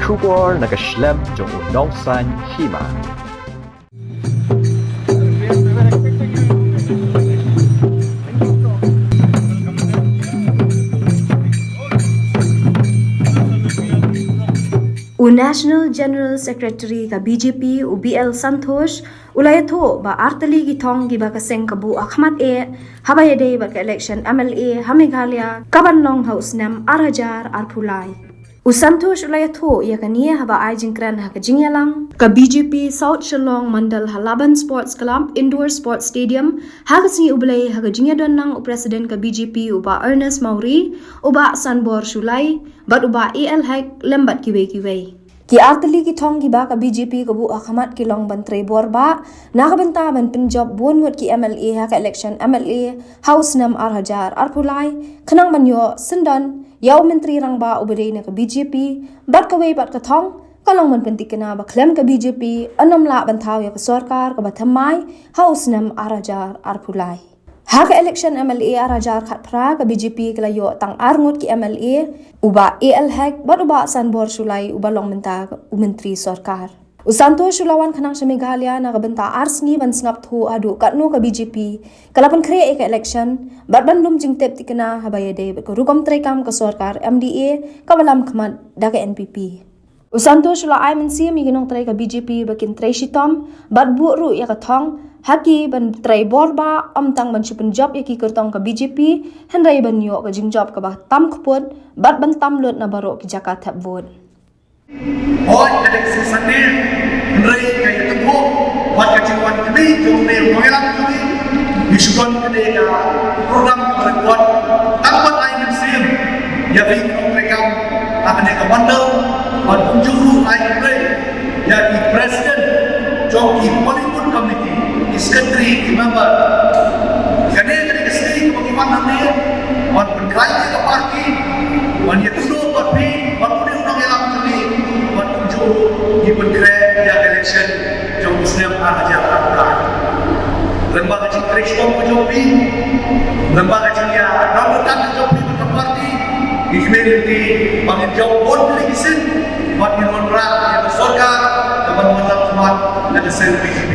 Shubor naga Khlem jong unong san Hima. National General Secretary ka BJP UBL Santosh ulayatho ba artali githong giba kaseng kabu akhmat habayade ba ka election MLA Hameghalaya Kabanlong House nam Arajar Arpulai Santosh ulayatho ya kaniya haba ajingkran ha ka jingyalang ka BJP South Shillong Mandal Halaban Sports Club Indoor Sports Stadium ha kasi ublay ha ka jingyadon nang president ka BJP uba Ernest Mauri uba Sanbor Shulai bat uba AL Hack lembat kiwe Ki artali ki thong ki ba ka BJP ka bu akhamat ki long ban tre bor ba nakabenta ban Punjab bon ngut ki MLA ha ka election MLA House nam Arhajar Arpulai khanang manyo sindan yaw menteri rang ba ubade na ka BJP bat ka wei bat ka thong kalong man pentikena ba Khlem ka BJP anam la ban thaw ya ka Sorkar ka bathamai House nam Arhajar Arpulai Haka election MLA Arajar khat pra ka BJP kelayo tang arngut ki MLA uba AL Hack bat uba Sanbor Shulai uba long menta menteri Sorkar. Usanto Shulawan khanang Hameghalaya na kabenta arsngi ban snap thu adu katno ka BJP kalapan kre ka election bat bandum jingtep tikena habayade ko rukom trekam ka Sorkar MDA kawalam khmat da ka NPP. Usanto Shula ay mensi mi ginong tray ka BJP bakin tray shitom bat bu ru ya ka thong haki ban tray borba amtang ban chupen job ya ki kertong ka BJP hendai ban yo ka jing job ka ba tam khput bat ban tam lut na baro ki Jakarta vote Hoy kadek sisane hendai ka yetbo wat ka jingwan kini jong ne moelam kini bisukan kini ka program ka buat tampat ay mensi ya vi rekam akan ka bandel Wan penjuru ay kre ya ki president jong ki Bollywood committee ki secretary ki member kane kane kesini ko ki wan namne wan penkai ka parti wan ye tudo parti wan pudi unang elam kali wan penjuru ki pendire ya election jong Muslim Arhajar Arpulai lembaga ji Krishna Pajopi lembaga ji ya Ramutan Pajopi ka parti ki community bangin jong bon ligisin Wat minonra ya Sorkar dapat mendapat dari BJP.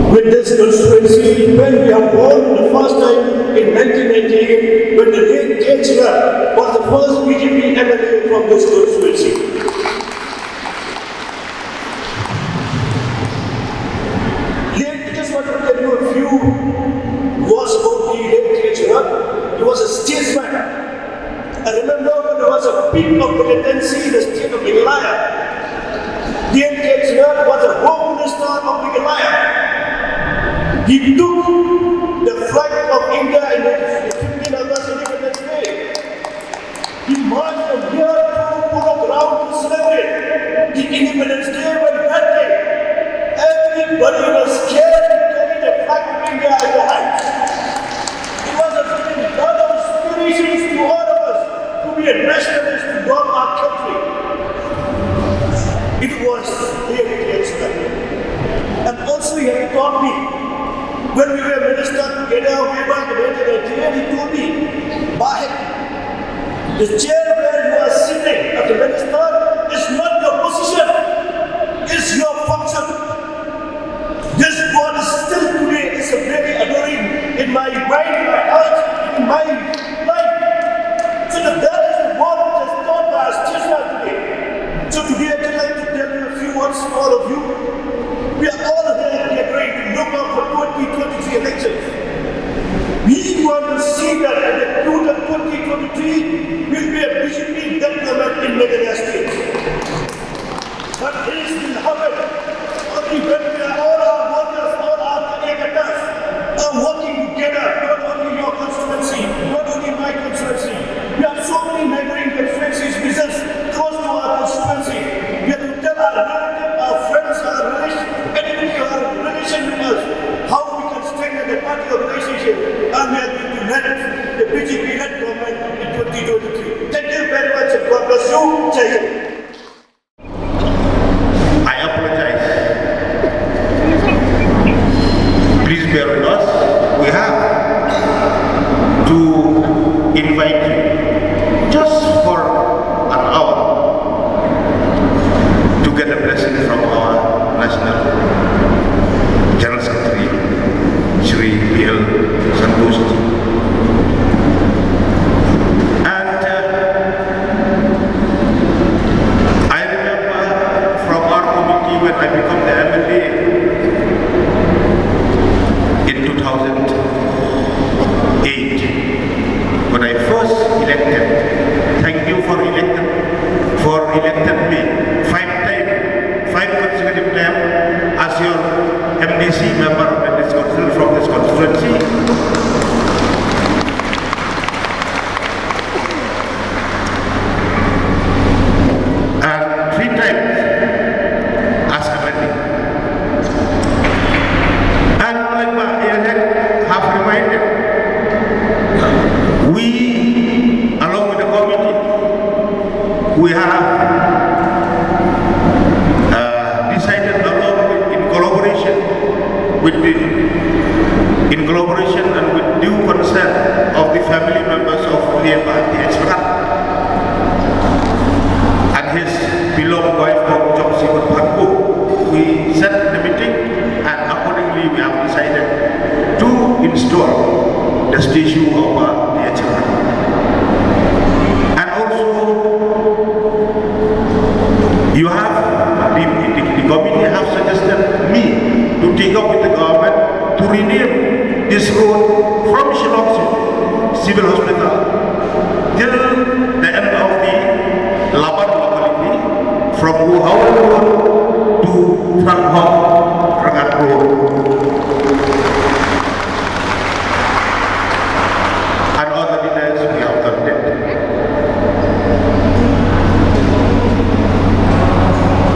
With this constituency, when we have won the first time in 1998, when the late Khlem was the first BJP MLA from this constituency. I just want to tell you a few words about the late Khlem. He was a statesman. I remember when there was a peak of militancy in the state of Meghalaya. Khlem was a home minister of Meghalaya. He took the flag of India in the 15th August Independence Day. He marched from here to Puro ground to celebrate the Independence Day when that day everybody was scared to carry the flag of India in their hands. It was a lot of inspirations to all of us to be a nationalist to love our country. It was really Khlem. And also he had taught me, when we were minister together way back in 1988, he told me, Bahik, the chair where you are sitting as a minister is not your position, it's your function. This word is still today is a very adoring in my mind, my heart, in my life. So that is the word that is taught by us today. So today I would like to tell you a few words to all of you. We are all here gathering to look out for 2023 elections. We want to see that at the 2023 will be a BJP government in Meghalaya state. But it is in habit only when we are all our voters, all our Karyakartas are working together, not only your constituency, not only my constituency. We have so many neighboring constituencies business close to our constituency. We have to tell our relatives, our friends, our relations, anybody who has a relation with us, how we can strengthen the party of relationship, and we are going to let the BJP-led government in 2023. Thank you very much and God bless you. Jai Hind. I apologize. Please bear with us. We have to invite you just for an hour we have decided along in collaboration and with due consent of the family members of Khlem and his beloved wife of Buhthong, we set the meeting, and accordingly we have decided to install the statue of the children. And also, you have the committee have suggested me to take up with the government to rename this road from Shillong Civil Hospital till the end of the Laban locality, from Buhthong Road to Thaw Road. And other details we have done that.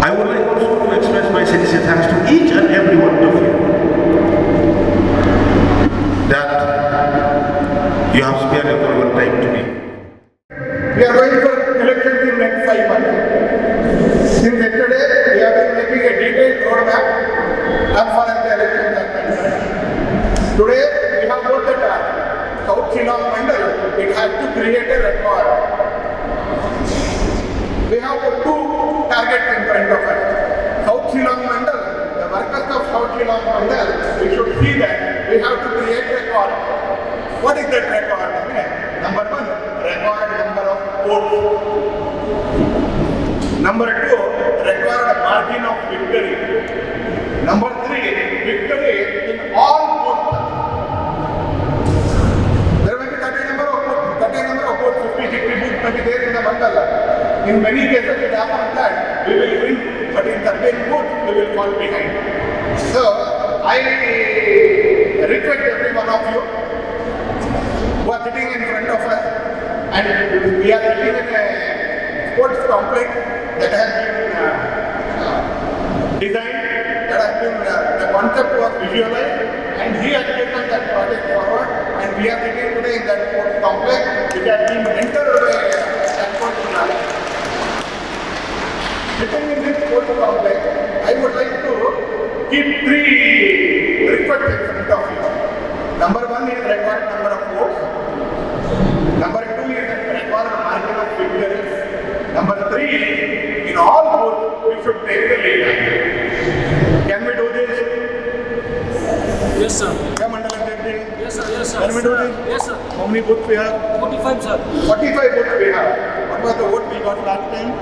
I would like also to express my sincere thanks to each and every one of you that you have spared a valuable time to me. We are going for elections in next 5 months. Since yesterday, we have been making a detailed roadmap as far as the elections are concerned. Today, we have got the target. South Shillong Mandal, it has to create a record. We have 2 targets in front of us. South Shillong Mandal, the workers of South Shillong Mandal, we should see that we have to create a record. What is that record? Number 1, record number of votes. Number 2, record margin of victory. Number 3, victory in all booths. There will be certain number of votes, 50, 60 booths may be there in the mandala. In many cases it happens that we will win, but in certain booths we will fall behind. So I request every one of you who are sitting in front of us, and we are sitting in a sports complex that has been designed, that has been, the concept was visualized, and he has taken that project forward, and we are sitting today in that sports complex which has been entered by that sports tonight. Sitting in this sports complex, I would like to keep 3 requests in front of you. Number 1 is record number of votes. Number 2 is record margin of victories. Number 3, in all booths, we should take the lead. Can we do this? Yes, sir. Yeah, Mandala Secretary? Yes, sir. Yes, sir. Can we do this? Yes, sir. How many booths we have? 45, sir. 45 booths we have. What was the vote we got last time?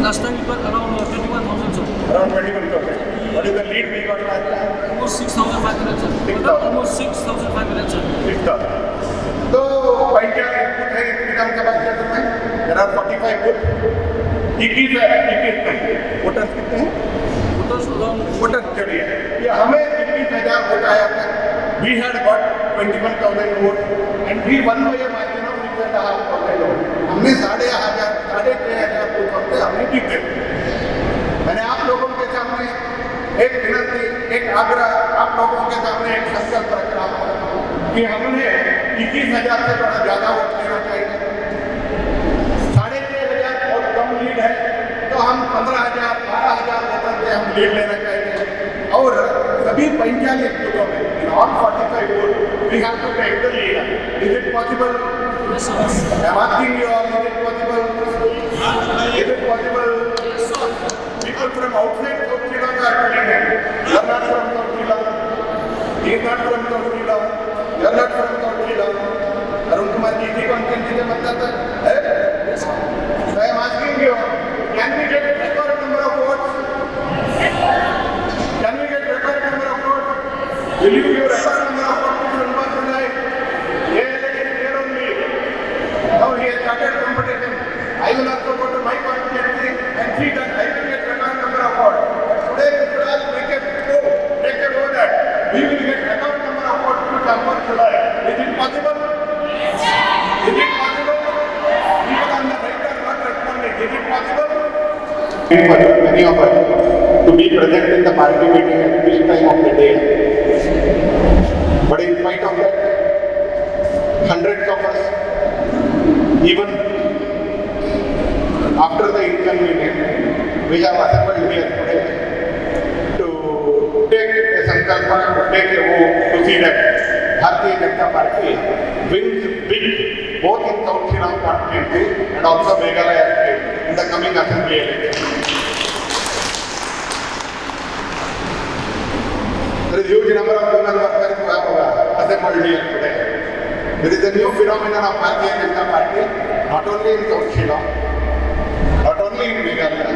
Last time we got around 21,000, sir. Around 21,000. What is the lead we got last time? Almost 6,500, sir. 6,000. Almost 6,500, sir. 6,000. So, Paitya input है विधानसभा क्षेत्र में. There are 45 booths. 21 में. Voters कितने हैं? Voters around. Voter चलिए ये हमें 21,000 vote आया था. We had got 21,000 votes and we won by a margin of 6,500 votes. हमने 3,500 वोट से हमने जीत गए. मैंने आप लोगों के सामने एक विनती, एक आग्रह, आप लोगों के सामने एक संकल्प रख रहा हूँ कि हमने 21,000 से थोड़ा ज्यादा वोट लेना चाहिए. 6,500 बहुत कम लीड है, तो हम 15,000, 12,000 वोटर से हम लीड लेना चाहिए. और सभी 45 बूथों में in all 45 votes we have to take the lead. Is it possible? Yes, sir. I am asking you all, is it possible? Is it possible? Yes, sir. People from outside South Shillong are telling him, you are not from South Shillong. He is not from South Shillong. You are not from South Shillong. Arun Kumar ji इसी conference में बताता है. So I am asking you, can we get record number of votes? Can we get record number of votes? Will you give record number of votes to Sulman tonight? Yes, here only. Now he has started competition. I will also go to my constituency and see that I will get record number of votes. Today we should all make a vote that we will get record number of votes to Sulman tonight. Is it possible? Is it possible? People on the right are not responding. Is it possible? For many of us to be present in the party meeting at this time of the day. But in spite of that, hundreds of us, even we have assembled here today to take a sankalpa, to take a oath to see that Bharatiya Janata Party wins big both in South Shillong constituency and also Meghalaya state in the coming assembly election. There is a huge number of women workers who have assembled here today. There is a new phenomenon of Bharatiya Janata Party, not only in South Shillong, not only in Meghalaya,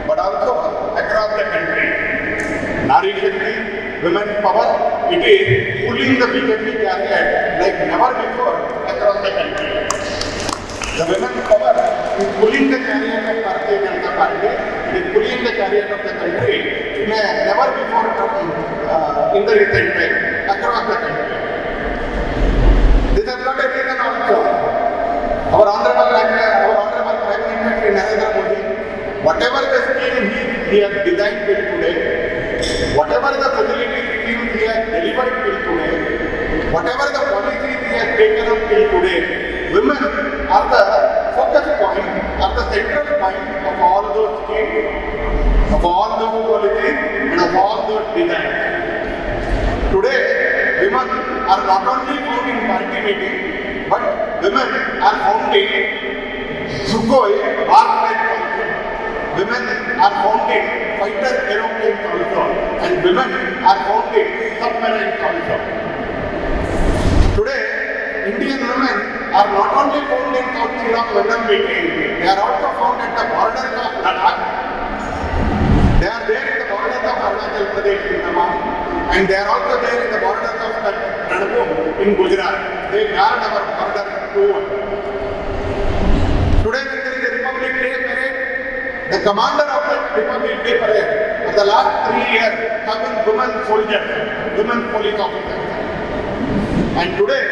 but also across the country. Nari Shakti, women power, it is pulling the BJP chariot like never before across the country. The women power is pulling the chariot of Bharatiya Janata Party, it is pulling the chariot of the country in a never before in the recent time across the country. This has got a reason also. Our honorable Prime Minister Shri Narendra Modi, whatever the scheme he has designed till today, whatever the facilities schemes he has delivered till today, whatever the policies he has taken up till today, women are the focus point, are the central point of all those schemes, of all those policies and of all those designs. Today, women are not only found in party meeting, but women are found in Sukhoi armament also. Women are found in fighter aeroplanes also, and women are found in submarines also. Today, Indian women are not only found in South Shillong women meeting, they are also found at the borders of Ladakh. They are there in the borders of Arunachal Pradesh in Namang, and they are also there in the borders of Ranbhum in Gujarat. They guard our border too. Today when there is a Republic Day parade, the commander of the Republic Day parade for the last 3 years have been women soldiers, women police officers. And today,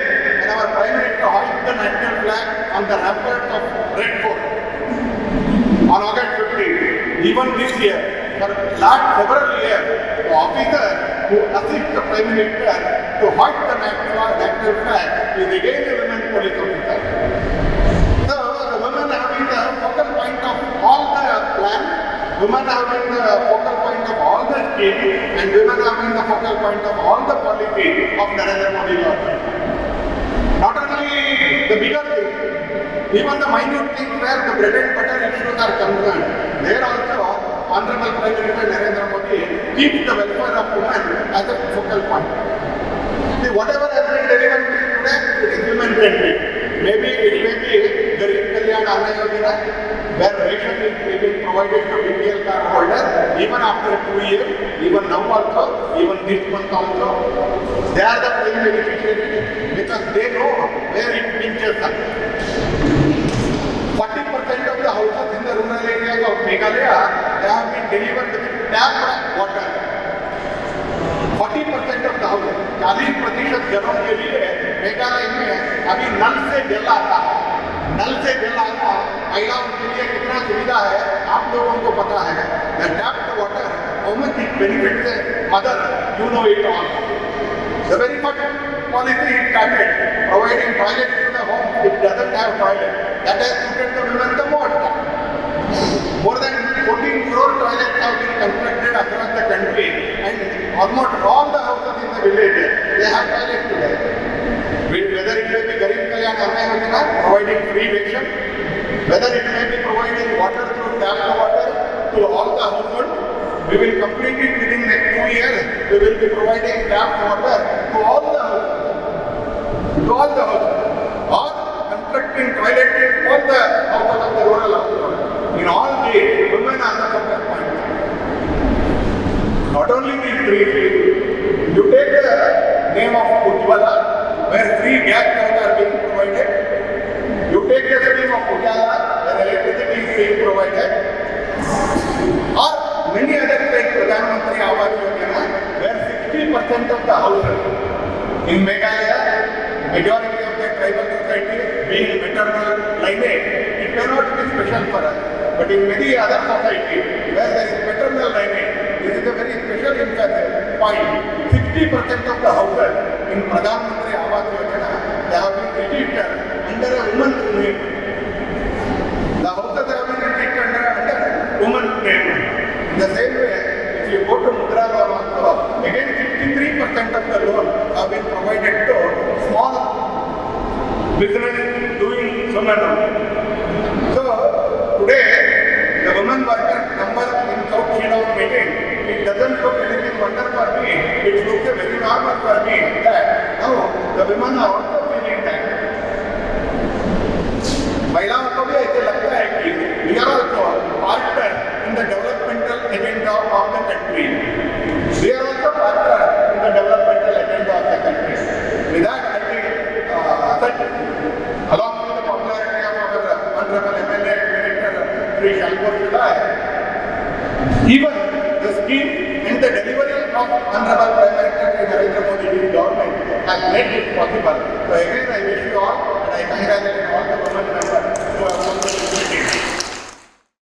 when our Prime Minister hoists the national flag on the ramparts of Red Fort on August 15, even this year, for last several years, the officer who assists the Prime Minister to hoist the national flag is again a women police officer. So the women have been the focal point of all the plans, women have been the focal point of all the schemes, and women have been the focal point of all the policies of Narendra Modi government. Not only the bigger things, even the minute things where the bread and butter issues are concerned, there also Honorable Prime Minister Narendra Modi keeps the welfare of women as a focal point. See, whatever has been delivered today, it is women-centric. Maybe it may be Garib Kalyan Anna Yojana, where ration is being provided to BPL card holders, even after 2 years, even now also, even this month also. They are the prime beneficiaries because they know where it pinches us. 40% of the houses in the rural areas of Meghalaya, they have been delivered with tap water. 40% of the houses, 40% घरों के लिए मेघालय में अभी नल से जल आता है। महिलाओं के लिए कितना सुविधा है आप लोगों को पता है। The tap water, how much it benefits a mother, you know it all. The very first policy is started providing toilets to the home. It doesn't have toilet. That has suited the women the most. More than 14 crore toilets have been constructed across the country, and almost all the houses in the villages, they have toilets today. Whether it may be Garib Kalyan Anna Yojana, providing free ration, whether it may be providing water through tap water to all the households, we will complete it within next 2 years. We will be providing tap water to all the households, or constructing toilets in all the houses of the rural households. In all these, women are the focus point. Not only these 3 things, you take the name of Ujjwala, where free gas stoves are being provided. You take the scheme of Ujjala, where electricity is being provided. Or many other like Pradhan Mantri Awas Yojana, where 60% of the houses in Meghalaya, majority of the tribal society being maternal lineage, it may not be special for us. But in many other societies where there is maternal lineage, this is a very special point. 60% of the houses in Pradhan Mantri Awas Yojana, they have been registered under a woman's name. The houses have been registered under business doing so many. So today, the women worker number in South Shillong meeting, it doesn't look anything wonder for me. It looks a very normal for me that now the women are also feeling that. महिलाओं को भी ऐसे लगता है कि we are also partner in the developmental agenda of the country. We are also partner in the developmental agenda of the country. With that, I think that along with the popularity of our honorable MLA, Minister Sri Shalpur Chudai, even the scheme and the delivery of honorable Prime Minister Sri Narendra Modi's government has made it possible. So again, I wish you all and I congratulate all the women members who have come to this meeting.